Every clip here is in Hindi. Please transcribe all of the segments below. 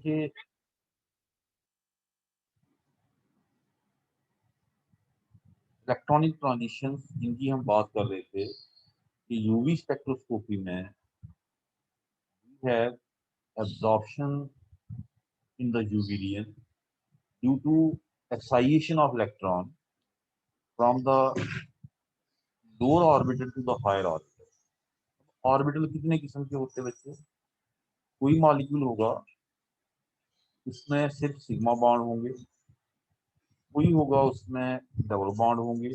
कि इलेक्ट्रॉनिक ट्रांजिशन जिनकी हम बात कर रहे थे कि यूवी स्पेक्ट्रोस्कोपी में है absorption in the UV region due to excitation of electron from the lower orbital to the higher orbital. Orbital कितने किस्म के होते हैं बच्चे? कोई मॉलिक्यूल होगा उसमें सिर्फ सिग्मा बॉन्ड होंगे, कोई होगा उसमें डबल बॉन्ड होंगे,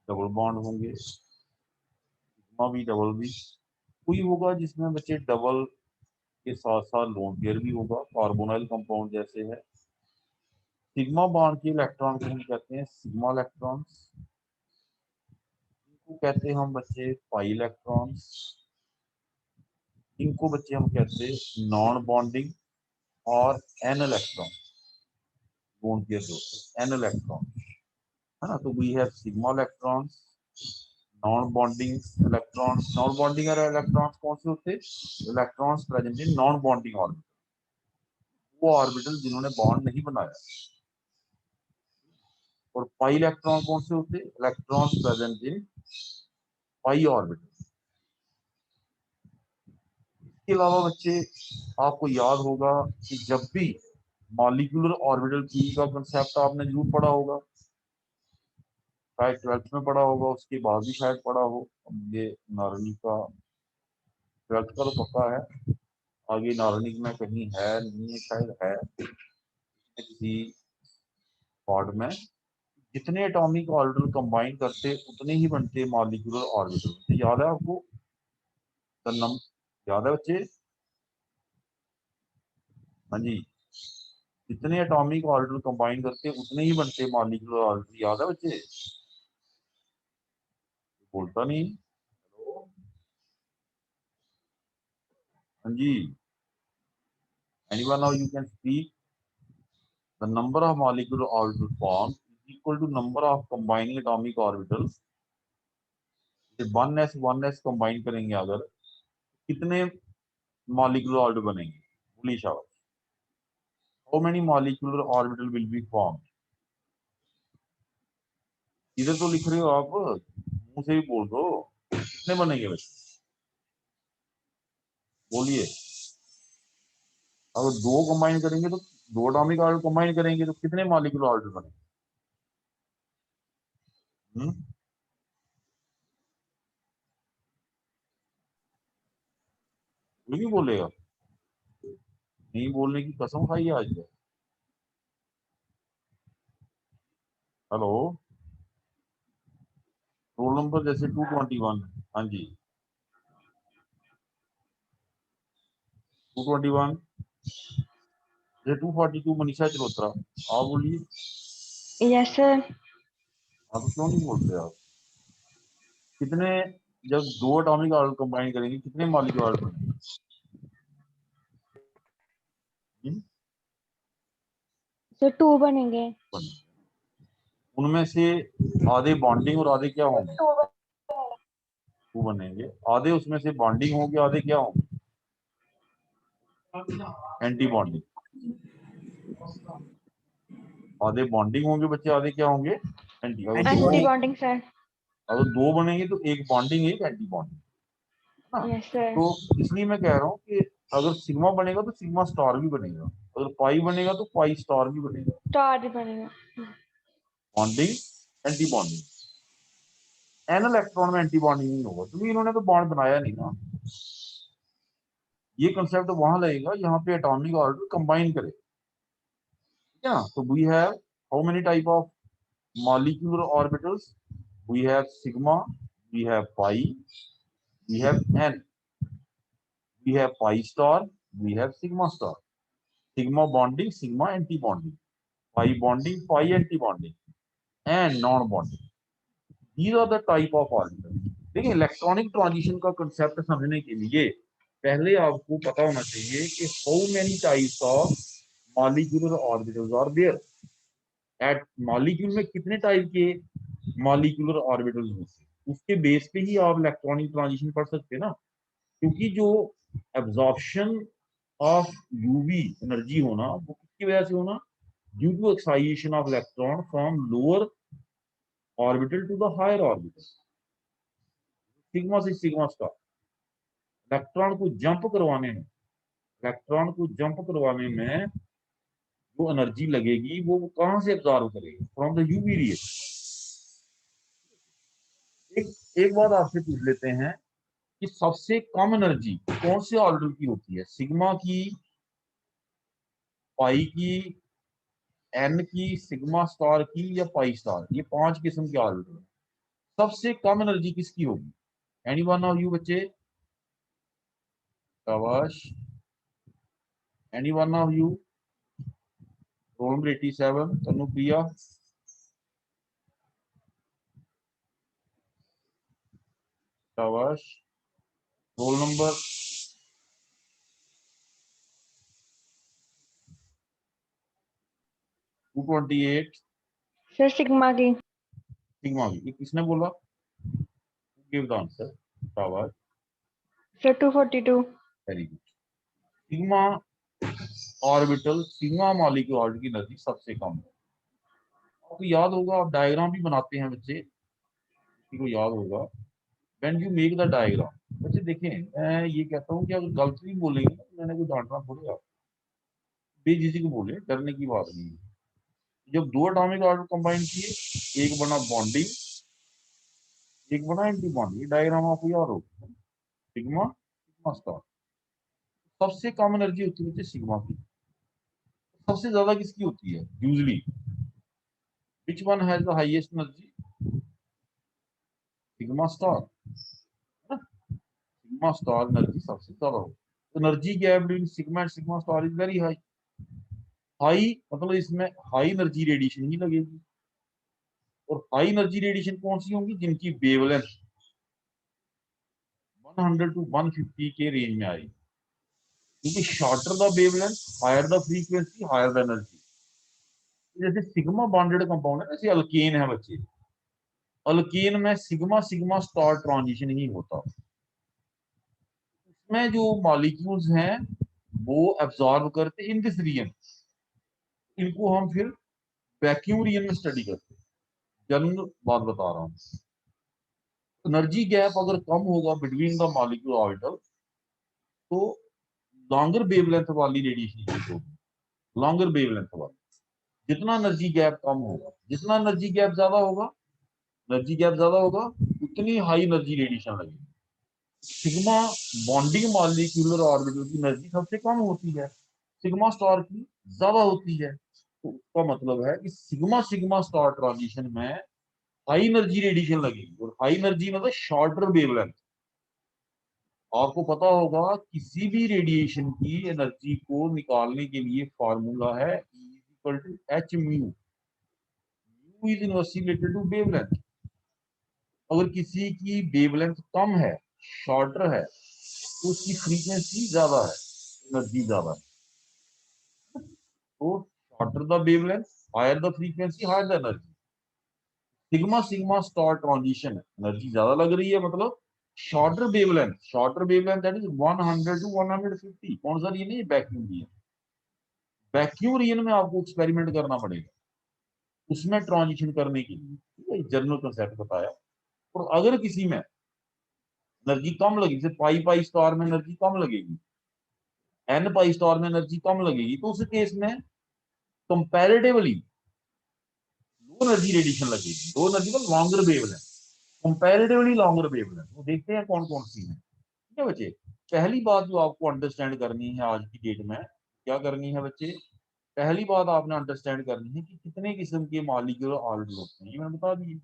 डबल बॉन्ड होंगे, सिग्मा भी डबल भी। कोई होगा जिसमें बच्चे डबल के साथ साथ लोन पेयर भी होगा, कार्बोनाइल कंपाउंड जैसे है। सिग्मा बॉन्ड के इलेक्ट्रॉन को हम कहते हैं सिग्मा इलेक्ट्रॉन्स, इनको कहते हैं हम बच्चे पाई इलेक्ट्रॉन्स, इनको बच्चे हम कहते हैं नॉन बॉन्डिंग और एन इलेक्ट्रॉन। लोन पेयर जो एन इलेक्ट्रॉन है ना, तो we have sigma electrons, non bonding electrons. Non bonding electrons कौन से होते हैं? Electrons present in non bonding orbital, वो ऑर्बिटल जिन्होंने बॉन्ड नहीं बनाया। और पाई इलेक्ट्रॉन कौन से होते हैं? Electrons present in pi orbital. इसके अलावा बच्चे आपको याद होगा कि जब भी मॉलिक्यूलर ऑर्बिटल पी का कंसेप्ट आपने जरूर पढ़ा होगा, शायद 12th में पढ़ा होगा, उसके बाद भी शायद पढ़ा हो। ये नारनी का 12th का तो पक्का है, आगे नारनी में कहीं है नहीं है, शायद है किसी पार्ट में। जितने एटॉमिक ऑर्बिटल कंबाइन करते उतने ही बनते मॉलिक्यूलर ऑर्बिटल। याद है आपको? याद है बच्चे? हाँ जी, जितने एटॉमिक ऑर्बिटल कंबाइन करते उतने ही बनते मॉलिक्यूलर ऑर्बिटल। याद है बच्चे? बोलता नहीं। हेलो, हाँ जी, anyone now you can speak. The number of molecular orbital form is equal to number of combining atomic orbitals. 1s combine करेंगे अगर, कितने मॉलिक्यूलर ऑर्बिटल बनेंगे? बोलिए शाबाश। How many molecular orbital will be form? इधर तो लिख रहे हो आप, मुंह से ही बोल दो, कितने बनेंगे बच्चे? बोलिए। अगर दो कंबाइन करेंगे तो, दो एटॉमिक ऑर्बिटल कंबाइन करेंगे तो कितने मॉलिक्यूलर ऑर्बिटल बनेंगे? कोई भी बोलेगा? नहीं बोलने की कसम खाई आज है। हेलो, रोल नंबर जैसे 221। हाँ जी, 221। जैसे 242 मनीषा चलोत्रा। आप बोलिए। Yes sir. आप तो क्यों नहीं बोलते आप? कितने, जब दो एटॉमिक ऑर्बिटल कंबाइन करेंगे कितने मॉलिक्यूलर ऑर्बिटल बनेंगे? सर 2 बनेंगे। उनमें से आधे बॉन्डिंग और आधे क्या होंगे? टू 2 बनेंगे। आधे उसमें से बॉन्डिंग होंगे, आधे क्या होंगे? Anti bonding. आधे बॉन्डिंग होंगे बच्चे, आधे क्या होंगे? एंटी। अगर एंटी दो, बॉन्डिंग सर। अगर दो बनेंगे तो एक बॉन्डिंग एक एंटी बॉन्डिंग, है ना? Yes sir. तो इसलिए मैं कह रहा हूँ कि अगर सिग्मा बनेगा तो सिग्मा स्टार भी बनेगा, अगर पाई बनेगा तो पाई स्टार भी बनेगा। स्टार भी बनेगा। Bonding, anti bonding. An electron में एंटी बॉन्डिंग नहीं होगा क्योंकि इन्होंने तो बॉन्ड बनाया नहीं ना। ये कंसेप्ट वहां लगेगा यहाँ पे एटॉमिक ऑर्बिटल कंबाइन करे, ठीक है ना? तो we have how many type of molecular orbitals? We have sigma, we have pi, we have n, we have pi star, we have sigma star. Sigma bonding, sigma anti-bonding, pi bonding, pi anti-bonding, and non-bonding. These are the type of orbitals. देखिए, इलेक्ट्रॉनिक ट्रांजिशन का कंसेप्ट समझने के लिए पहले आपको पता होना चाहिए कि how many types of molecular orbitals are there. At molecule में कितने टाइप के मॉलिक्यूलर ऑर्बिटल्स होते हैं, उसके बेस पे ही आप इलेक्ट्रॉनिक ट्रांजिशन पढ़ सकते हैं ना, क्योंकि जो एब्जॉर्प्शन ऑफ यूवी एनर्जी होना वो किसकी वजह से होना, due to excitation of electron from lower orbital to the higher orbital, sigma से सिग्मा स्टार। इलेक्ट्रॉन को जंप करवाने में, इलेक्ट्रॉन को जंप करवाने में जो एनर्जी लगेगी वो कहां से एब्जॉर्ब करेगा, फ्रॉम द यूवी रे। एक बात आपसे पूछ लेते हैं कि सबसे कम एनर्जी कौन से ऑर्डर की होती है, सिग्मा की, पाई की, एन की, सिग्मा स्टार की या पाई स्टार? ये 5 किस्म के ऑर्डर हैं। सबसे कम एनर्जी किसकी होगी? एनी वन ऑफ यू बच्चे? शाबाश। Any one of you? Roll number 87 Tanu Priya. शाबाश। Roll number 228। सर सिग्मा की। सिग्मा की। ये किसने बोला? Give the answer. शाबाश। Sir 242। Very good. Sigma orbital, sigma molecule orbital की एनर्जी सबसे कम है। आपको याद होगा, आप डायग्राम भी बनाते हैं बच्चे, किसी को याद होगा, when you make the diagram. बच्चे देखें, मैं ये कहता हूँ कि अगर गलत भी बोलेंगे तो मैंने कोई डांटना थोड़ी, आप बेझिझक को बोले, डरने की बात नहीं है। जब दो एटॉमिक ऑर्बिटल कंबाइन किए, एक बना बॉन्डिंग, एक बना एंटी बॉन्डिंग। डायग्राम आपको याद होगा, सिग्मा सिग्मा स्टार। सबसे कम एनर्जी होती है सिग्मा की। सबसे ज्यादा किसकी होती है usually? Which one has the highest energy? Sigma star. Sigma star energy सबसे ज्यादा हो। Energy gap between sigma and sigma star is very high. High मतलब इसमें हाई एनर्जी रेडिएशन ही लगेगी। और हाई एनर्जी रेडिएशन कौन सी होंगी? जिनकी वेवलेंथ 100 टू 150 के रेंज में आएगी। क्योंकि shorter the wavelength, higher the frequency, higher the energy. जैसे सिग्मा बॉन्डेड कंपाउंड है, जैसे अल्केन है बच्चे, अल्केन में सिग्मा सिग्मा स्टार ट्रांजिशन ही होता। उसमें जो मॉलिक्यूल्स हैं वो एब्जॉर्ब करते इन दिस रीजन। इनको हम फिर वैक्यूम रीजन में स्टडी करते हैं। जनरल बात बता रहा हूँ। एनर्जी गैप अगर कम होगा बिटवीन द मॉलिक्यूल ऑर्बिटल, तो लॉन्गर वेवलेंथ वाली रेडिएशन होगी। लॉन्गर वेवलेंथ वाली, जितना एनर्जी गैप कम होगा, जितना एनर्जी गैप ज्यादा होगा, एनर्जी गैप ज्यादा होगा, उतनी हाई एनर्जी रेडिएशन लगेगी। सिग्मा बॉन्डिंग मॉलिक्यूलर ऑर्बिटल की एनर्जी सबसे कम होती है, सिग्मा स्टार की ज्यादा होती है। तो उसका मतलब है कि सिग्मा सिग्मा स्टार ट्रांजिशन में हाई एनर्जी रेडिएशन लगेगी। और हाई एनर्जी मतलब शॉर्टर वेवलेंथ। आपको पता होगा किसी भी रेडिएशन की एनर्जी को निकालने के लिए फॉर्मूला है E equal to h mu. Mu is inversely related to wavelength. अगर किसी की वेवलेंथ कम है, शॉर्टर है, तो उसकी फ्रीक्वेंसी ज्यादा है, एनर्जी ज्यादा है। तो shorter the wavelength, higher the frequency, higher the energy. Sigma sigma star transition energy ज्यादा लग रही है, मतलब shorter wavelength. Shorter wavelength that is 100 to 150। कौन सा रीजन है? Vacuum region. वैक्यूम रीजन में आपको एक्सपेरिमेंट करना पड़ेगा उसमें ट्रांजिशन करने के लिए। ठीक है, जनरल कंसेप्ट बताया। और अगर किसी में एनर्जी कम लगी, जैसे पाई पाई स्टार में एनर्जी कम लगेगी, एन पाई स्टार में एनर्जी कम लगेगी, तो उस केस में कंपैरेटिवली लो एनर्जी रेडिएशन लगेगी। लो एनर्जी का longer wavelength, comparatively longer wavelength. वो देखते हैं कौन कौन सी है। ठीक है बच्चे, पहली बात जो आपको अंडरस्टैंड करनी है आज की डेट में, क्या करनी है बच्चे? पहली बात आपने अंडरस्टैंड करनी है कि कितने किस्म के मॉलिक्यूलर ऑर्बिटल होते हैं, ये मैंने बता दिए।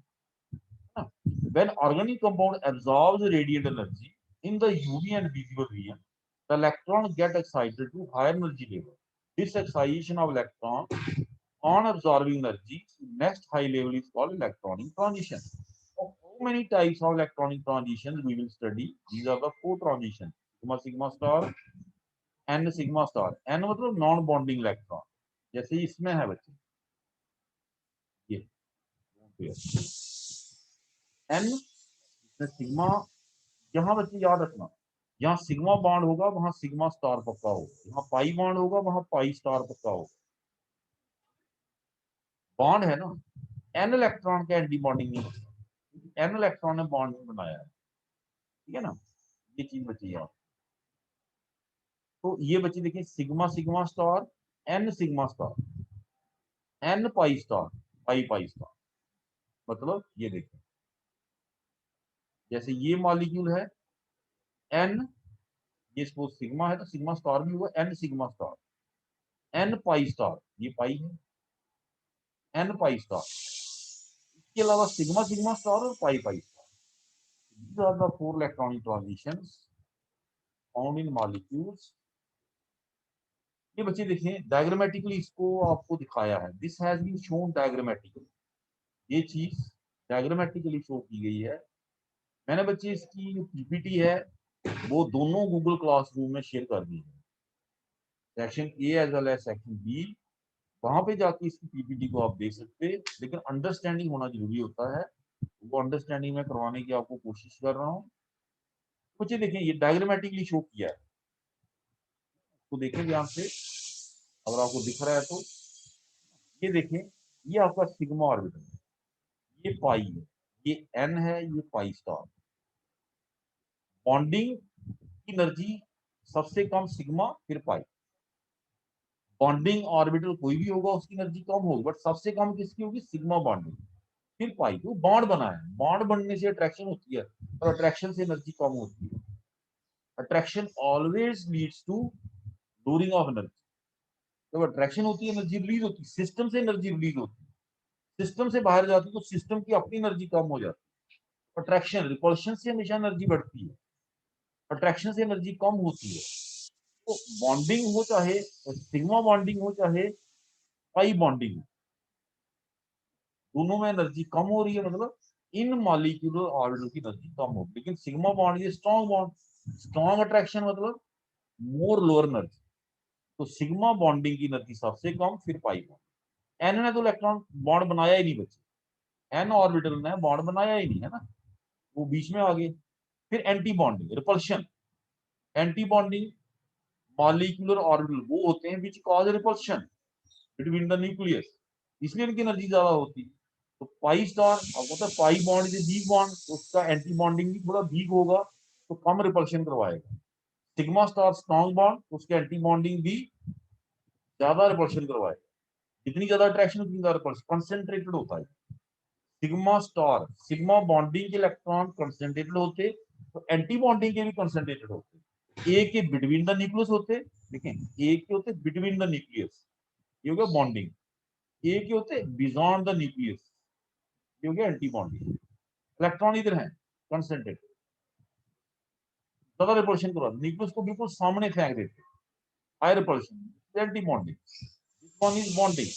When organic compound absorbs radiant energy in the UV and visible region, the electron get excited to higher energy level. This excitation of electron on absorbing energy to next high level is called electronic transition. Of how many types of electronic transitions we will study? These are the 4 transitions: sigma sigma star, n sigma star। n मतलब नॉन बॉन्डिंग इलेक्ट्रॉन, जैसे इसमें है बच्चे ये n, सिग्मा। यहाँ बच्चे याद रखना, यहाँ सिग्मा बॉन्ड होगा वहां सिग्मा स्टार पक्का होगा, यहाँ पाई बॉन्ड होगा वहां पाई स्टार पक्का होगा। बॉन्ड है ना, एन इलेक्ट्रॉन का एंटी बॉन्डिंग नहीं होता, एन इलेक्ट्रॉन ने बॉन्ड नहीं बनाया है, ठीक है ना। ये चीज बची है। तो ये बची देखिए sigma sigma star, n sigma star, n pi star, pi pi star. मतलब ये देखिए जैसे ये मॉलिक्यूल है एन, ये सपोज सिग्मा है तो सिग्मा स्टार भी हुआ n sigma star, n pi star, ये पाई है, एन पाई स्टार। इसके अलावा सिग्मा सिग्मा स्टार और pi pi star. These are the four electronic transitions found in molecules। ये बच्चे देखें डायग्रामेटिकली इसको आपको दिखाया है, this has been shown diagrammatically, ये चीज डायग्रामेटिकली शो की गई है। मैंने बच्चे इसकी जो पीपीटी है वो दोनों गूगल क्लासरूम में शेयर कर दी है, section A as well as section B. वहां पे जाके इसकी पीपीटी को आप देख सकते हैं, लेकिन अंडरस्टैंडिंग होना जरूरी होता है, वो अंडरस्टैंडिंग में करवाने की आपको कोशिश कर रहा हूँ। कुछ देखें ये डायग्रामेटिकली शो किया है, तो देखें ध्यान से, अगर आपको दिख रहा है तो ये देखें, ये आपका सिग्मा ऑर्बिटल है, ये पाई है, ये एन है, ये पाई स्टार। बॉन्डिंग की एनर्जी सबसे कम सिग्मा फिर पाई। बॉन्डिंग ऑर्बिटल कोई भी होगा उसकी एनर्जी कम होगी, बट सबसे कम किसकी होगी, सिग्मा बॉन्डिंग फिर पाई। तो बॉन्ड बना है, बॉन्ड बनने से अट्रैक्शन होती है और अट्रैक्शन से एनर्जी कम होती है। Attraction always leads to lowering of energy. जब अट्रैक्शन होती है एनर्जी रिलीज होती है, सिस्टम से एनर्जी रिलीज होती है, सिस्टम से बाहर जाती है तो सिस्टम की अपनी एनर्जी कम हो जाती है। अट्रैक्शन रिपल्शन से हमेशा एनर्जी बढ़ती है, अट्रैक्शन से एनर्जी कम होती है। तो बॉन्डिंग हो चाहे सिग्मा बॉन्डिंग हो चाहे पाई बॉन्डिंग हो, दोनों में एनर्जी कम हो रही है, मतलब इन मॉलिक्यूलर ऑर्बिटल की एनर्जी कम हो, लेकिन सिग्मा बॉन्ड ये स्ट्रॉन्ग बॉन्ड, स्ट्रॉन्ग अट्रैक्शन मतलब मोर लोअर एनर्जी। तो सिग्मा बॉन्डिंग की एनर्जी सबसे कम फिर पाई बॉन्ड। एन ने तो इलेक्ट्रॉन बॉन्ड बनाया ही नहीं बच्चे, एन ऑर्बिटल ने बॉन्ड बनाया ही नहीं है ना, वो बीच में आ गए। फिर anti bonding repulsion, anti bonding molecular orbital वो होते हैं which cause repulsion between the nucleus, इसलिए इनकी एनर्जी ज्यादा होती है। तो पाई स्टार आपको पता है pi bond is weak bond, तो उसका एंटी बॉन्डिंग भी थोड़ा वीक होगा तो कम रिपल्शन करवाएगा। सिग्मा स्टार स्ट्रॉन्ग बॉन्ड, तो उसके एंटी बॉन्डिंग भी ज्यादा रिपल्शन करवाएगा। जितनी ज्यादा अट्रैक्शन उतनी ज्यादा रिपल्शन, कंसेंट्रेटेड होता है। सिग्मा स्टार सिग्मा बॉन्डिंग के इलेक्ट्रॉन कंसेंट्रेटेड होते, तो एंटी बॉन्डिंग के भी कंसेंट्रेटेड होते। ए के बिटवीन द न्यूक्लियस होते, देखें ए के होते बिटवीन द न्यूक्लियस, ये हो गया बॉन्डिंग। ए के होते बियॉन्ड द न्यूक्लियस, ये हो गया एंटी बॉन्डिंग। इलेक्ट्रॉन इधर है कंसेंट्रेटेड, ज्यादा रिपल्शन करवा न्यूक्लियस को बिल्कुल सामने फेंक देते, high repulsion anti bonding, this one is bonding.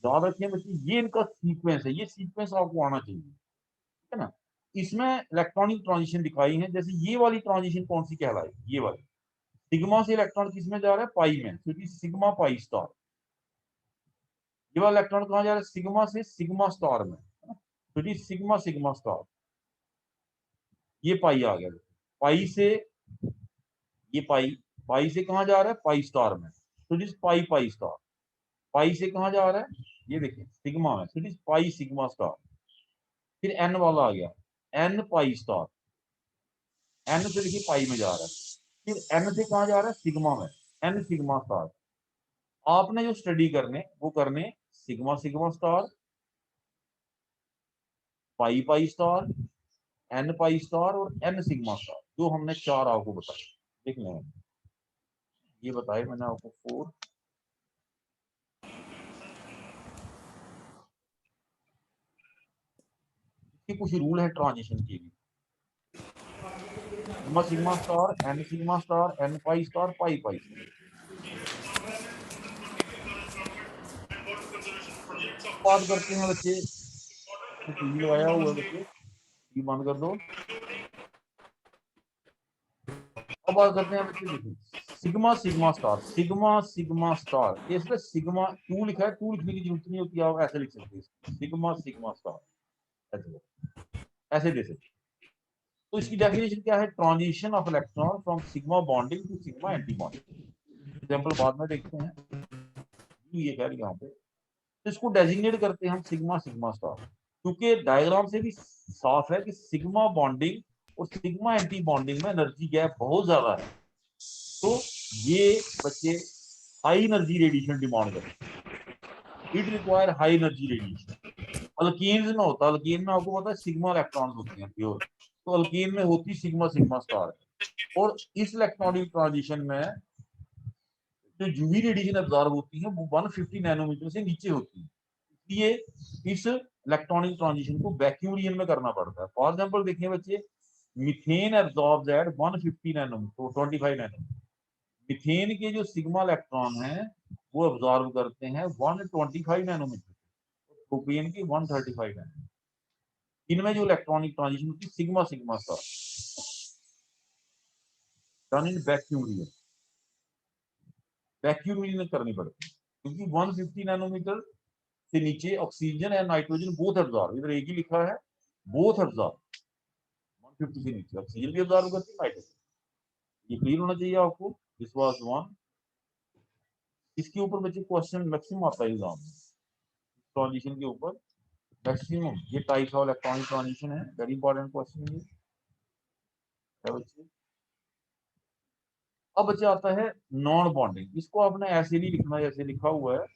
याद रखिए बच्चे ये इनका सीक्वेंस है, ये सीक्वेंस आपको आना चाहिए, ठीक है ना। इसमें इलेक्ट्रॉनिक ट्रांजिशन दिखाई है, जैसे ये वाली ट्रांजिशन कौन सी कहलाएगी, ये वाली सिग्मा से इलेक्ट्रॉन किस में जा रहा है, पाई में, क्योंकि सिग्मा पाई स्टार। ये वाला इलेक्ट्रॉन कहां जा रहा है, सिग्मा से सिग्मा स्टार में, क्योंकि सिग्मा सिग्मा स्टार, ये पाई आ गया। पाई से ये पाई, पाई से कहां जा रहा है, पाई स्टार में, तो जिस पाई पाई स्टार, पाई से कहां जा रहा है, ये देखिए सिग्मा में, तो जिस पाई सिग्मा स्टार। फिर एन वाला आ गया, एन पाई स्टार, एन से देखिए पाई में जा रहा है, फिर एन से कहां जा रहा है, सिग्मा में, एन सिग्मा स्टार। आपने जो स्टडी करने वो करने sigma sigma star, pi pi star, n pi star और एन सिग्मा स्टार, जो हमने चार आपको बताए, देख लें ये बताए मैंने आपको फोर। इसके कुछ रूल है ट्रांजिशन के लिए, sigma sigma star, n sigma star, n pi star, pi pi star. बात करते हैं बच्चे, टीवी लगाया हुआ है बच्चे, टीवी बंद कर दो। अब बात करते हैं बच्चे, देखिए sigma sigma star, sigma sigma star, इसमें सिग्मा टू लिखा है, टू लिखने की जरूरत नहीं होती, आप ऐसे लिख सकते हैं सिग्मा सिग्मा स्टार, ऐसे ऐसे दे सकते। तो इसकी डेफिनेशन क्या है? Transition of electron from sigma bonding to sigma anti bonding. Example बाद में देखते हैं, ये कह रही है यहाँ पे। तो इसको डेजिग्नेट करते हैं हम सिग्मा सिग्मा स्टार, क्योंकि डायग्राम से भी साफ है कि सिग्मा बॉन्डिंग और सिग्मा एंटी बॉन्डिंग में एनर्जी गैप बहुत ज्यादा है। तो ये बच्चे हाई एनर्जी रेडिएशन डिमांड करते हैं, it require high energy radiation. Alkenes में होता, अल्कीन में आपको पता है सिग्मा इलेक्ट्रॉन्स होते हैं प्योर, तो अल्कीन में होती सिग्मा सिग्मा स्टार। और इस इलेक्ट्रॉनिक ट्रांजिशन में जो यूवी रेडिएशन एब्जॉर्ब होती है वो 150 नैनोमीटर से नीचे होती है, इसलिए इस इलेक्ट्रॉनिक ट्रांजिशन को वैक्यूम रीजन में करना पड़ता है। फॉर एग्जांपल देखिए बच्चे, methane absorbs at 150 nanometer, 25 nanometer. Methane के जो सिग्मा इलेक्ट्रॉन हैं वो एब्जॉर्ब करते हैं 125 नैनोमीटर, प्रोपेन की 135 नैनोमीटर। इनमें जो इलेक्ट्रॉनिक ट्रांजिशन होती है sigma sigma star, done in vacuum region. Vacuum region करनी पड़ती है क्योंकि 150 नैनोमीटर से नीचे oxygen and nitrogen both absorb, इधर एक ही लिखा है बोथ एब्जॉर्ब। 150 से नीचे ऑक्सीजन भी एब्जॉर्ब करती है, नाइट्रोजन। ये क्लियर होना चाहिए आपको। This was one. इसके ऊपर बच्चे क्वेश्चन मैक्सिमम आता है एग्जाम में, ट्रांजिशन के ऊपर मैक्सिमम। ये टाइप्स ऑफ इलेक्ट्रॉनिक ट्रांजिशन है, वेरी इंपॉर्टेंट क्वेश्चन है बच्चे। अब बच्चे आता है नॉन बॉन्डिंग। इसको आपने ऐसे नहीं लिखना जैसे लिखा हुआ है,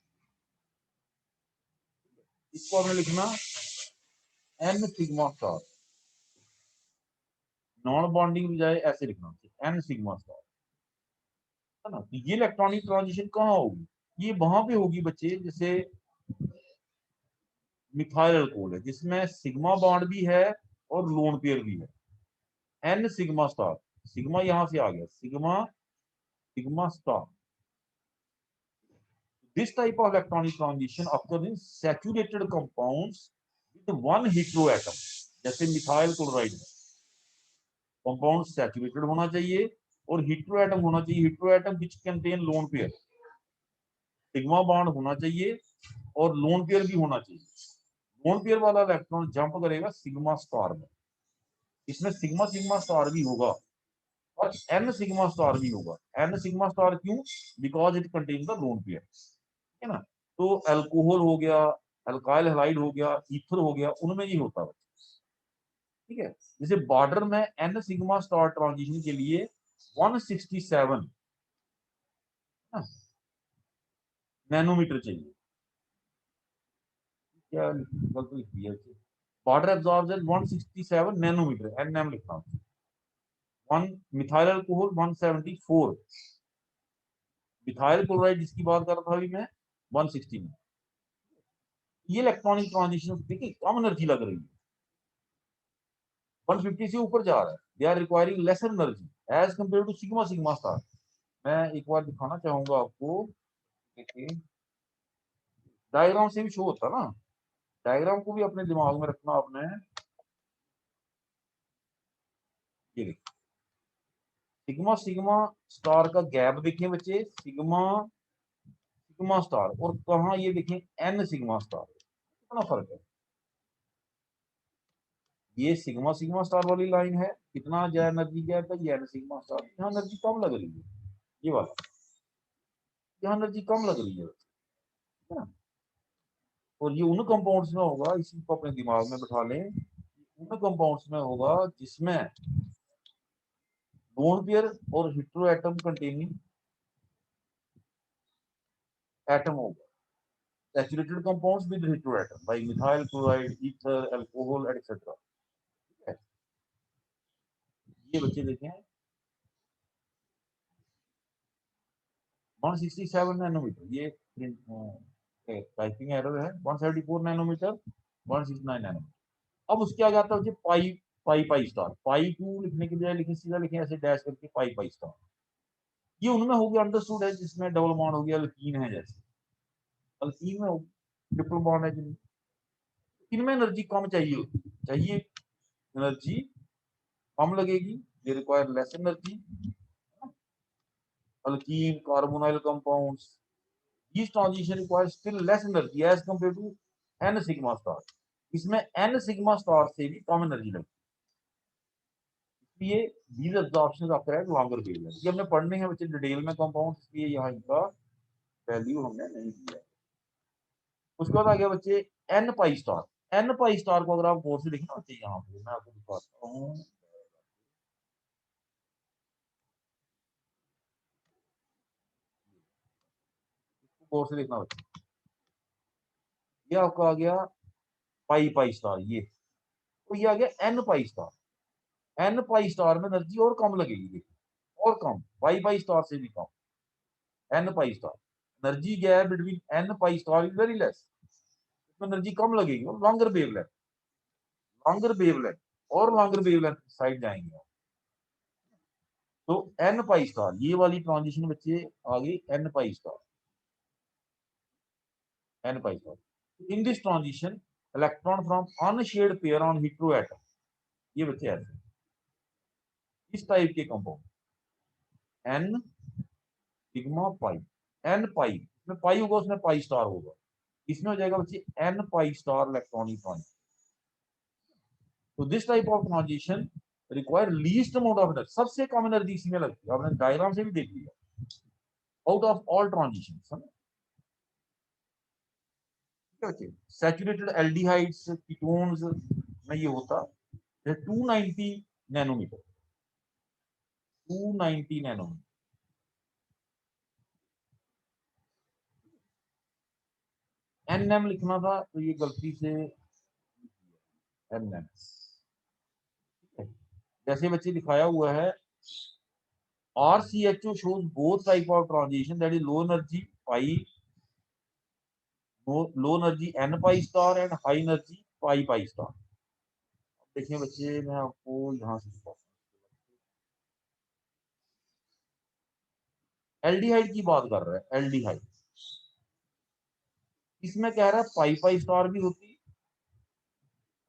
इसको आपने लिखना n sigma star. Non bonding बजाय ऐसे लिखना एन सिग्मा स्टार, है ना। तो ये इलेक्ट्रॉनिक ट्रांजिशन कहाँ होगी? ये वहां पे होगी बच्चे, जैसे मिथाइल अल्कोहल है जिसमें सिग्मा बॉन्ड भी है और लोन पेयर भी है, एन सिग्मा स्टार। सिग्मा यहां से आ गया, sigma sigma star. This type of electronic transition occurs in saturated compounds with one heteroatom, जैसे मिथाइल क्लोराइड है। कंपाउंड सैचुरेटेड होना चाहिए और हेटेरोएटम होना चाहिए, heteroatom which contain lone pair. Sigma bond होना चाहिए और लोन पेयर भी होना चाहिए। लोन पेयर वाला इलेक्ट्रॉन जंप करेगा सिग्मा स्टार में, इसमें सिग्मा सिग्मा स्टार भी होगा और एन सिग्मा स्टार भी होगा। एन सिग्मा स्टार क्यों? Because it contain the lone pair, है ना। तो अल्कोहल हो गया, अल्काइल हैलाइड हो गया, ईथर हो गया, उनमें ये होता है, ठीक है। जैसे बॉर्डर में एन सिग्मा स्टार ट्रांजिशन के लिए 167 नैनोमीटर चाहिए। क्या गलत लिख दिया? बॉर्डर एब्जॉर्प्शन 167 नैनोमीटर, एनएम लिखना। One methyl alcohol 174, methyl chloride जिसकी बात कर रहा था अभी मैं 160 में। ये इलेक्ट्रॉनिक ट्रांजिशन देखिए कम एनर्जी लग रही है, 150 से ऊपर जा रहा है। They are requiring lesser energy as compare to sigma sigma star. मैं एक बार दिखाना चाहूंगा आपको, देखिए डायग्राम से भी शो होता ना, डायग्राम को भी अपने दिमाग में रखना आपने। ये देखिए सिग्मा सिग्मा स्टार का गैप देखिए बच्चे, सिग्मा सिग्मा स्टार और कहा ये देखें एन सिग्मा स्टार, कितना फर्क है। ये सिग्मा सिग्मा स्टार वाली लाइन है, कितना ज्यादा एनर्जी गैप है, ये एन सिग्मा स्टार, यहाँ एनर्जी कम लग रही है। ये वाला यहाँ एनर्जी कम लग रही है ना। और ये उन कंपाउंड्स में होगा, इसी को अपने दिमाग में बैठा लें, उन कंपाउंड्स में होगा जिसमें लोन पेयर और हेटेरो एटम कंटेनिंग एटम होगा। Saturated compounds with hetero atom like methyl chloride, ether, alcohol etcetera. ठीक है, ये बच्चे देखें 167 नैनोमीटर, ये टाइपिंग एरर है। 174 नैनोमीटर, 169 नैनोमीटर। अब उसके आगे आता है पाई पाई पाई स्टार। पाई क्यू लिखने के बजाय लिखे सीधा लिखे ऐसे डैश करके पाई पाई स्टार। ये उनमें हो गया अंडरस्टूड है जिसमें डबल बॉन्ड हो गया, अल्कीन है जैसे अल्कीन में ट्रिपल बॉन्ड है जिनमें, इनमें एनर्जी कम चाहिए, चाहिए एनर्जी कम लगेगी, they require less energy. Alkyne carbonyl compounds, these transition requires still less energy as compared to n sigma star। इसमें n sigma star से भी कम एनर्जी लगती ये these absorptions occur at longer wavelength। ये हमने पढ़ने हैं बच्चे डिटेल में कंपाउंड, इसलिए यहाँ इनका वैल्यू हमने नहीं दिया। उसके बाद आ गया बच्चे n pi star. N pi star को अगर आप गौर से देखना बच्चे, यहाँ पे मैं आपको दिखाता हूँ, गौर से देखना बच्चे, ये आपका आ गया पाई पाई स्टार, ये तो ये आ गया n pi star. N pi star में एनर्जी और कम लगेगी, देखिए और कम, पाई पाई स्टार से भी कम। N pi star energy gap between n pi star is very less, इसमें एनर्जी कम लगेगी और लॉन्गर वेवलेंथ, लॉन्गर वेवलेंथ और लॉन्गर वेवलेंथ साइड जाएंगे। तो एन पाई स्टार ये वाली ट्रांजिशन बच्चे आ गई n pi star, n pi star. In this transition electron from unshared pair on hetero atom, ये बच्चे ऐसे इस टाइप के compound n sigma pi, n pi, इसमें पाई होगा उसमें पाई स्टार होगा, इसमें हो जाएगा बच्चे n pi star electronic transition. तो this type of transition require least amount of energy, सबसे कम एनर्जी इसमें लगती है, आपने डायग्राम से भी देख लिया, out of all transition. Saturated aldehydes ketones में ये होता है 290 नैनोमीटर, 290 नैनोमीटर। एनएम लिखना था तो ये गलती से एनएम, जैसे बच्चे दिखाया हुआ है RCHO shows both type of transition, that is low energy pi, low energy n pi star and high energy pi pi star। देखिए बच्चे मैं आपको यहाँ से दिखाता हूँ, एल्डिहाइड की बात कर रहा है, एल्डिहाइड इसमें कह रहा है पाई पाई स्टार भी होती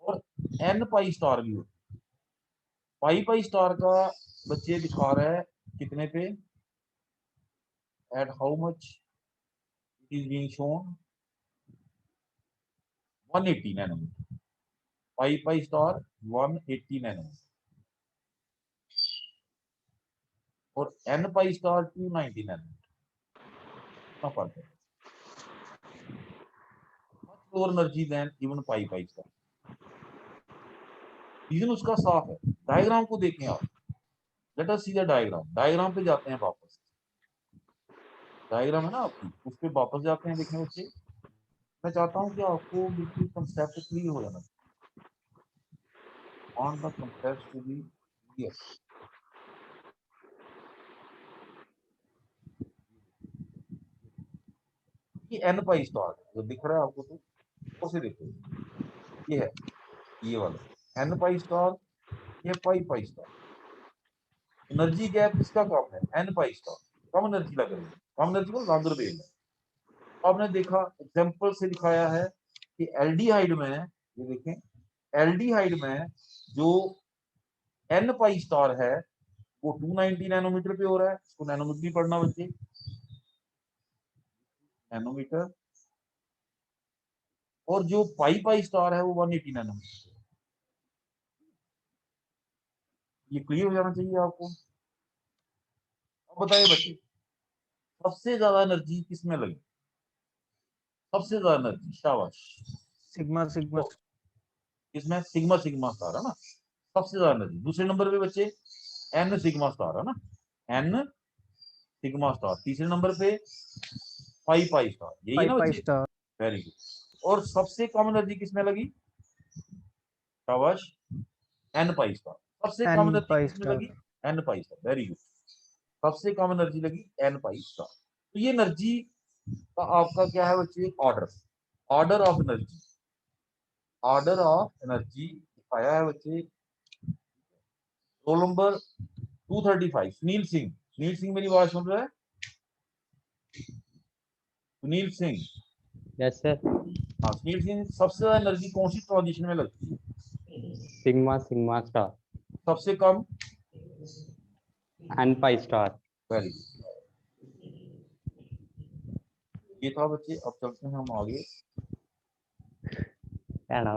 और एन पाई स्टार भी होती। पाई पाई स्टार का बच्चे दिखा रहा है कितने पे, at how much it is being shown 180 nanometer, pi pi star 180 nanometer और एन पाई स्टार 290 नैनोमीटर, फर्क है, much lower energy than even pi pi star. Reason उसका साफ है, डायग्राम को देखें आप, let us see the diagram. Diagram पे जाते हैं वापस, डायग्राम है ना आपकी, उस पर वापस जाते हैं देखने बच्चे। मैं चाहता हूं कि आपको बिल्कुल कंसेप्ट क्लियर हो जाना, on the concept to be clear. ये एन पाई स्टार जो दिख रहा है आपको, तो उसे देखो, ये है ये वाला एन पाई स्टार, ये पाई पाई स्टार। एनर्जी गैप किसका कम है, एन पाई स्टार, कम एनर्जी लग रही है, कम एनर्जी को लॉन्गर वेव है। आपने देखा एग्जांपल से दिखाया है कि एल्डिहाइड में, ये देखें एल्डिहाइड में जो एन पाई स्टार है वो 290 नैनोमीटर पे हो रहा है, इसको नैनोमीटर भी पढ़ना बच्चे, नैनोमीटर, और जो पाई पाई स्टार है वो 180 नैनोमीटर। ये क्लियर हो जाना चाहिए आपको। अब बताइए बच्चे सबसे ज्यादा एनर्जी किसमें लगी, सबसे ज्यादा एनर्जी, शाबाश, सिग्मा सिग्मा तो इसमें सिग्मा सिग्मा स्टार है ना, सबसे ज्यादा एनर्जी। दूसरे नंबर पे बच्चे एन सिग्मा स्टार है ना, एन सिग्मा स्टार। तीसरे नंबर पे पाई पाई स्टार, यही है पाई ना पाई बच्चे, स्टार वेरी गुड। और सबसे कम एनर्जी किसमें लगी, शाबाश, एन पाई स्टार। सबसे एन कम एनर्जी पाई किसमें स्टार लगी, n pi star, very good. सबसे कम एनर्जी लगी एन पाई स्टार। तो ये एनर्जी का आपका क्या है बच्चे, order, order of energy, order of energy दिखाया है बच्चे। रोल नंबर 235 सुनील सिंह, सुनील सिंह मेरी आवाज सुन रहा है, सुनील सिंह, यस सर। हाँ सुनील सिंह, सबसे ज्यादा एनर्जी कौन सी ट्रांजिशन में लगती है, सिग्मा सिग्मा स्टार, सबसे कम n pi star. Very good. ये था बच्चे, अब चलते हैं हम आगे। And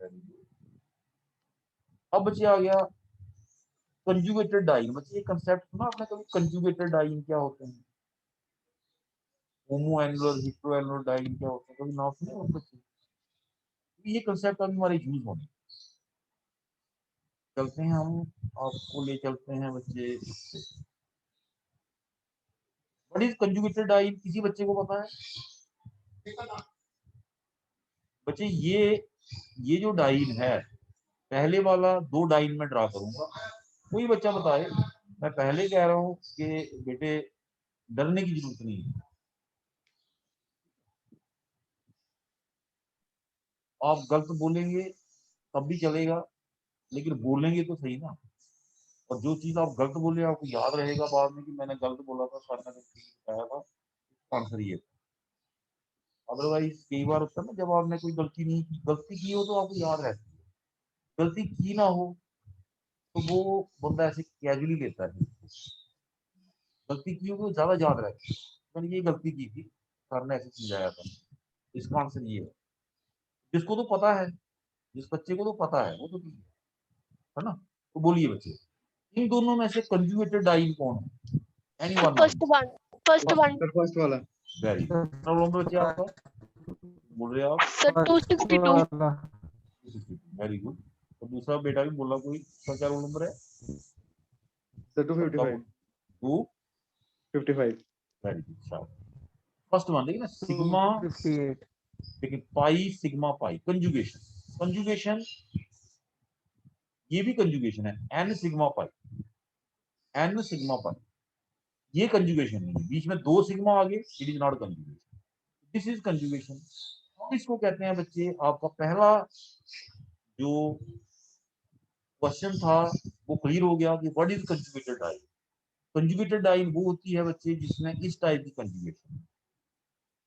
Very good. अब बच्चे आ गया कंजुगेटेड डाइन। बच्चे ये कंसेप्ट सुना आपने कभी? कंजुगेटेड डाइन क्या होते हैं, होमो एनुलर हिट्रो एनुलर डाइन क्या होते हैं, कभी नाम सुने हो बच्चे? ये कंसेप्ट अभी हमारे यूज होने चलते हैं हम, आपको ले चलते हैं बच्चे। व्हाट इज कंजुगेटेड डाइन, किसी बच्चे को पता है? बच्चे ये जो डाइन है, पहले वाला 2 डाइन में ड्रा करूंगा, कोई बच्चा बताए। मैं पहले कह रहा हूं कि बेटे डरने की जरूरत नहीं है, आप गलत बोलेंगे तब भी चलेगा, लेकिन बोलेंगे तो सही ना। और जो चीज आप गलत बोले आपको याद रहेगा बाद में कि मैंने गलत बोला था, सर ने ठीक बताया था, आंसर ये। अदरवाइज कई बार होता है ना, जब आपने कोई गलती नहीं की, गलती की हो तो आपको याद रहती है, गलती की ना हो तो वो बंदा ऐसे कैजुअली लेता है। गलती की हो तो ज्यादा याद रहती है, मैंने ये गलती की थी, सर ने ऐसे समझाया था। इसका आंसर ये है। जिसको तो पता है, जिस बच्चे को तो पता है वो तो ठीक है ना। तो बोलिए बच्चे, इन दोनों में से कंजुगेटेड डाइन कौन है? Anyone first one, first one first वाला। Very good. कितना रोल नंबर बच्चे आपका, बोल रहे आप? Sir 262 very good. और दूसरा बेटा भी बोला कोई, उसका क्या रोल नंबर है? Sir 255 two 55 very good. शाबाश। फर्स्ट वन देखिए ना, सिग्मा, 58 देखिए pi sigma pi, conjugation, conjugation ये भी कंजुगेशन है, n sigma pi, n sigma pi, ये कंजुगेशन नहीं है, बीच में 2 सिग्मा आ गए, it is not conjugation, this is conjugation. हम इसको कहते हैं बच्चे, आपका पहला जो क्वेश्चन था वो क्लियर हो गया कि what is conjugated diene. Conjugated diene वो होती है बच्चे जिसमें इस टाइप की conjugation,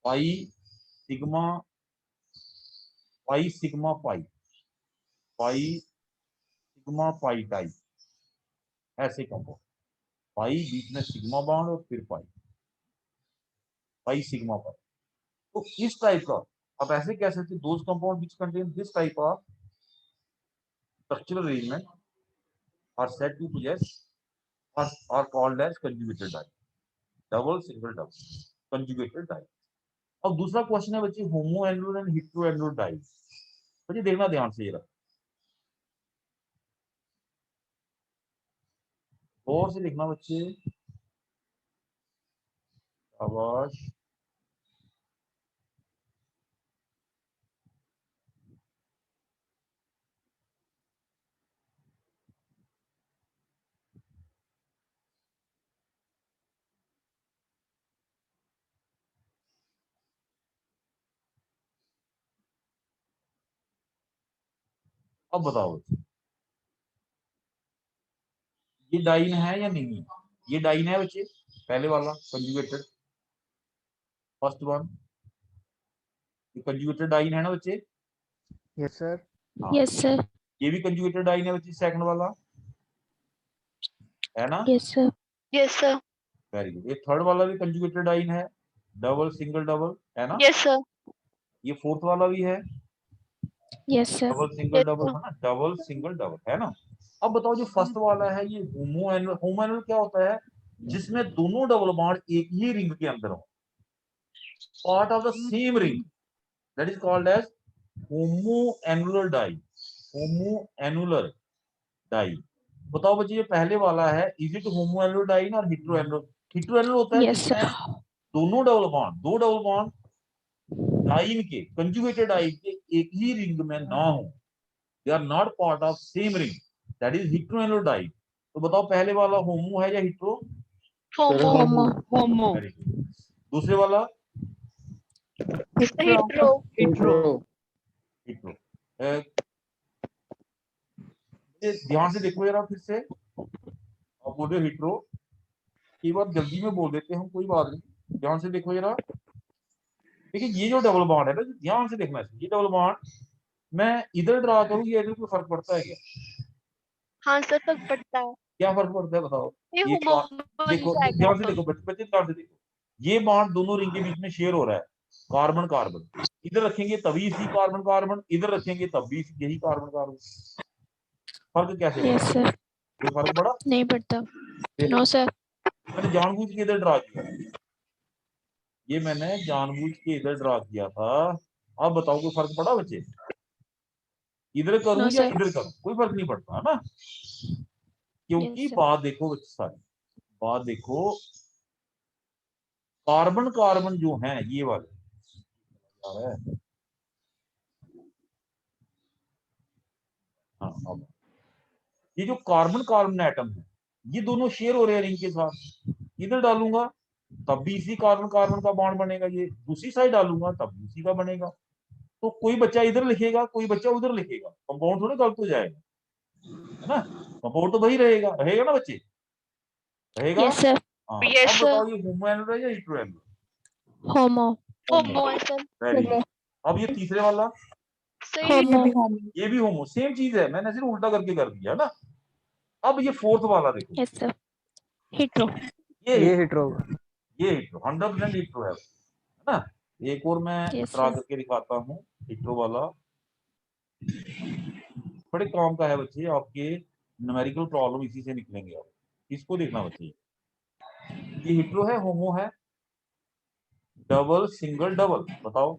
pi sigma, pi sigma pi, pi sigma pi type, ऐसे कंपाउंड, पाई बीच में सिग्मा बॉन्ड और फिर पाई, पाई सिग्मा पाई। तो इस टाइप का आप ऐसे कह सकते हैं, those compound which contain this type of structural arrangement are said to possess are called as conjugated diene, double single double conjugated diene. अब दूसरा क्वेश्चन है बच्चे, homo annular and hetero annular diene. बच्चे देखना ध्यान से, जरा गौर से देखना बच्चे, शाबाश। अब बताओ बच्चे, ये डाइन है या नहीं है? ये डाइन है बच्चे, पहले वाला कंजुगेटेड, फर्स्ट वन, ये कंजुगेटेड डाइन है ना बच्चे? यस सर हाँ। यस सर, ये भी कंजुगेटेड डाइन है बच्चे, सेकंड वाला है ना? Yes sir, yes sir, very good. ये थर्ड वाला भी कंजुगेटेड डाइन है, डबल सिंगल डबल, है ना? यस सर, ये फोर्थ वाला भी है, yes sir, double single double, है ना? डबल सिंगल डबल, है ना? अब बताओ जो फर्स्ट वाला है, ये होमो एनुलर, होमो एनुलर क्या होता है? जिसमें दोनों डबल बॉन्ड एक ही रिंग के अंदर हो, part of the same ring, that is called as homoannular diene, homoannular diene. बताओ बच्चे, ये पहले वाला है, is it homoannular diene और हिट्रो एनुलर? हिट्रो एनुलर होता है यस सर, जिसमें दोनों डबल बॉन्ड, दो डबल बॉन्ड डाइन के, कंजुगेटेड डाइन के एक ही रिंग में ना हो, they are not part of same ring, that is heteroannular diene. तो बताओ पहले वाला होमो है या हिट्रो? होमो, होमो होमो वेरी गुड। दूसरे वाला हिट्रो, हिट्रो हिट्रो। ध्यान से देखो जरा फिर से, आप बोल रहे हो हिट्रो, कई बार जल्दी में बोल देते हैं, कोई बात नहीं, ध्यान से देखो जरा। देखिए ये जो डबल बॉन्ड है ना, ध्यान से देखना है, ये डबल बॉन्ड मैं इधर ड्रा करूँ या इधर, कोई फर्क पड़ता है क्या? हाँ सर, फर्क पड़ता है, क्या फर्क पड़ता है बताओ? ये ये होमो बन देखो, जाएगा। ध्यान से देखो बच्चे, ध्यान से देखो, ये बॉन्ड दोनों रिंग के बीच में शेयर हो रहा है, कार्बन कार्बन, इधर रखेंगे तभी इसी कार्बन कार्बन, इधर रखेंगे तब भी यही कार्बन कार्बन, फर्क कैसे पड़ा? Yes sir. कोई फर्क पड़ा? नहीं पड़ता। फिर नो सर। मैंने जानबूझ के इधर ड्रा किया, ये मैंने जानबूझ के इधर ड्रा किया था। अब बताओ कोई फर्क पड़ा बच्चे? इधर करूं No, या sir. इधर करूं, कोई फर्क नहीं पड़ता है ना, क्योंकि Yes, sir. बात देखो बच्चे सारी, बात देखो, कार्बन कार्बन जो है ये वाले है। हाँ, अब ये जो कार्बन कार्बन एटम है ये दोनों शेयर हो रहे हैं रिंग के साथ, इधर डालूंगा तब भी इसी कार्बन कार्बन का बॉन्ड बनेगा, ये दूसरी साइड डालूंगा तब भी उसी का बनेगा। तो कोई बच्चा इधर लिखेगा, कोई बच्चा उधर लिखेगा, कंपाउंड थोड़ा गलत हो जाएगा, है ना? कंपाउंड तो वही रहेगा, रहेगा ना बच्चे, रहेगा। Yes, sir. हाँ, Yes, अब बताओ ये होमो एनोड है या हेटेरो एनोड? Homo. Homo है सर। Very good. अब ये तीसरे वाला, Homo. ये भी होमो, सेम चीज है, मैंने सिर्फ उल्टा करके कर दिया ना। अब ये फोर्थ वाला देखो, Yes, sir. Hetero. ये ये हिट होगा। ये हिट्रो 100% हिट्रो है ना। एक और मैं Yes, ड्रा sir. करके दिखाता हूँ हिट्रो वाला, बड़े काम का है बच्चे, आपके न्यूमेरिकल प्रॉब्लम इसी से निकलेंगे। आप इसको देखना बच्चे, ये हिट्रो है, होमो है, डबल सिंगल डबल, बताओ।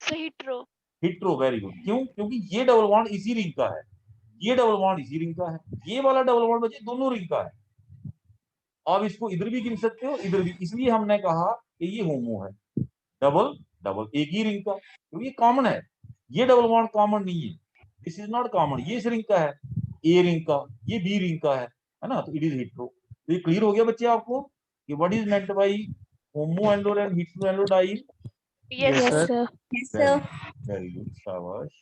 Hetero. Hetero, very good. क्यों? क्योंकि ये डबल बॉन्ड इसी रिंग का है, ये डबल बॉन्ड इसी रिंग का है, ये वाला डबल बॉन्ड बच्चे दोनों रिंग का है। आप इसको इधर भी गिन सकते हो, इधर भी, इसलिए हमने कहा कि ये होमो है, डबल डबल एक ही रिंग का, क्योंकि ये कॉमन है। ये डबल बॉन्ड कॉमन नहीं है, दिस इज नॉट कॉमन, ये इस रिंग का है, ए रिंग का, ये बी रिंग का है ना, तो इट इज हेटेरो। तो ये क्लियर हो गया बच्चे आपको कि what is meant by homo annular and hetero annular diene? Yes, Yes, sir. sir. Yes, sir. Very good, शाबाश।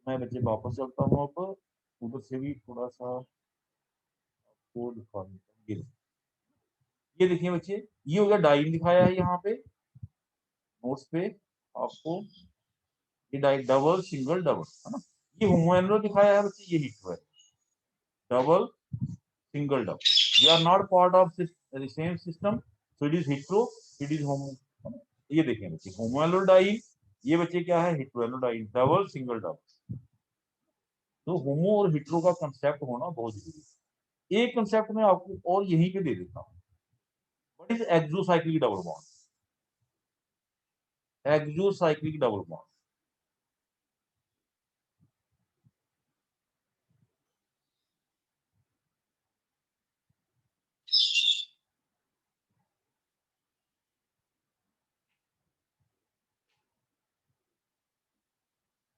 मैं बच्चे वापस चलता हूँ, अब उधर से भी थोड़ा सा आपको दिखा देता हूँ। ये देखिए बच्चे, ये हो गया डाइन दिखाया है यहाँ पे नोट्स पे आपको, ये डाइन डबल सिंगल डबल है ना। ये होमो एनोड दिखाया है बच्चे, ये हेटेरो है, double single double, they are not part of the same system, so it is hetero, it is homo। ये देखें बच्चे, होमो एनोडाइन, ये बच्चे क्या है, hetero anodyne, double single double. तो होमो और हेटेरो का कंसेप्ट होना बहुत जरूरी है। एक कंसेप्ट में आपको और यहीं पे दे देता हूं, what is exocyclic double bond? Exocyclic double bond,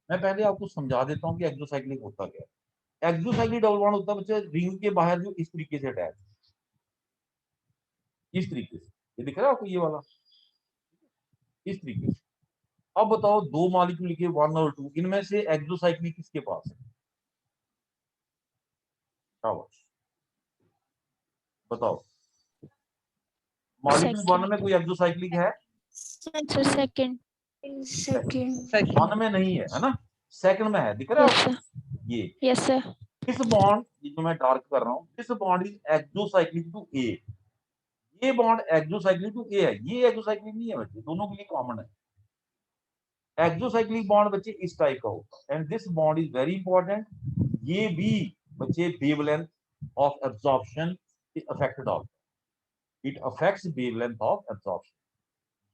मैं पहले आपको समझा देता हूं कि एक्सोसाइक्लिक होता क्या है। एक्सोसाइक्लिक डबल बॉन्ड होता है बच्चे रिंग के बाहर जो इस तरीके से अटैच, इस तरीके से, ये दिख रहा है आपको ये वाला, इस तरीके से। अब बताओ दो मॉलिक्यूल लिखे 1 और 2, इनमें से एक्सोसाइक्लिक किसके पास है? शाबाश, बताओ। मॉलिक्यूल 1 में कोई एक्सोसाइक्लिक है? So second. Second. 1 में नहीं है, है ना, सेकंड में है, दिख रहा है Yes, आपको? sir. ये Yes, sir. इस बॉन्ड, ये जो मैं डार्क कर रहा हूं, this bond is exocyclic to A, ये बॉन्ड एक्सोसाइक्लिक टू ए है, ये एक्सोसाइक्लिक नहीं है बच्चे, दोनों के लिए कॉमन है। एक्सोसाइक्लिक बॉन्ड बच्चे इस टाइप का होता है, and this bond is very important. ये भी बच्चे वेवलेंथ ऑफ एब्जॉर्प्शन अफेक्ट डालता है, it affects wavelength of absorption.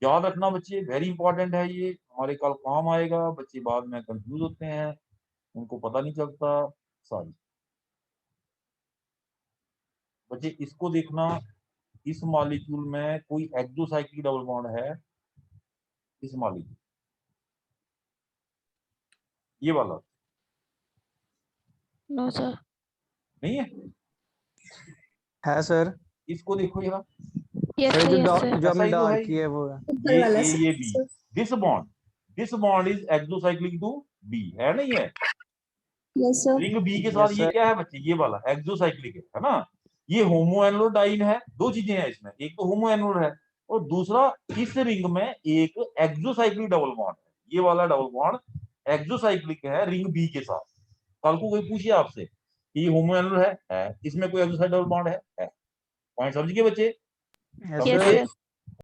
याद रखना बच्चे, वेरी इंपॉर्टेंट है, ये हमारे कल काम आएगा। बच्चे बाद में कंफ्यूज होते हैं, उनको पता नहीं चलता। सॉरी बच्चे, इसको देखना, इस मॉलिक्यूल में कोई एक्सोसाइक्लिक डबल बॉन्ड है, इस मॉलिक्यूल, ये वाला No, sir. नहीं है, है सर। इसको देखो यहाँ, Yes, सर sir. जो Yes, sir. जो ऐसा हमने ही तो है, डार्क किया है वो है। ये ए ये B, this bond is exocyclic to B, है नहीं है? Yes, sir. रिंग बी के साथ Yes, ये sir. क्या है बच्चे, ये वाला एक्सोसाइक्लिक है ना। ये होमो एनोडाइन है, दो चीजें हैं इसमें, एक तो होमो एनोड है और दूसरा इस रिंग में एक एक्सोसाइक्लिक डबल बॉन्ड है, ये वाला डबल बॉन्ड एक्सोसाइक्लिक है रिंग बी के साथ। कल को कोई पूछे आपसे कि ये होमो एनोड है, इसमें कोई एक्सोसाइक्लिक डबल बॉन्ड है, पॉइंट समझ गए बच्चे? Yes, Yes, sir. sir.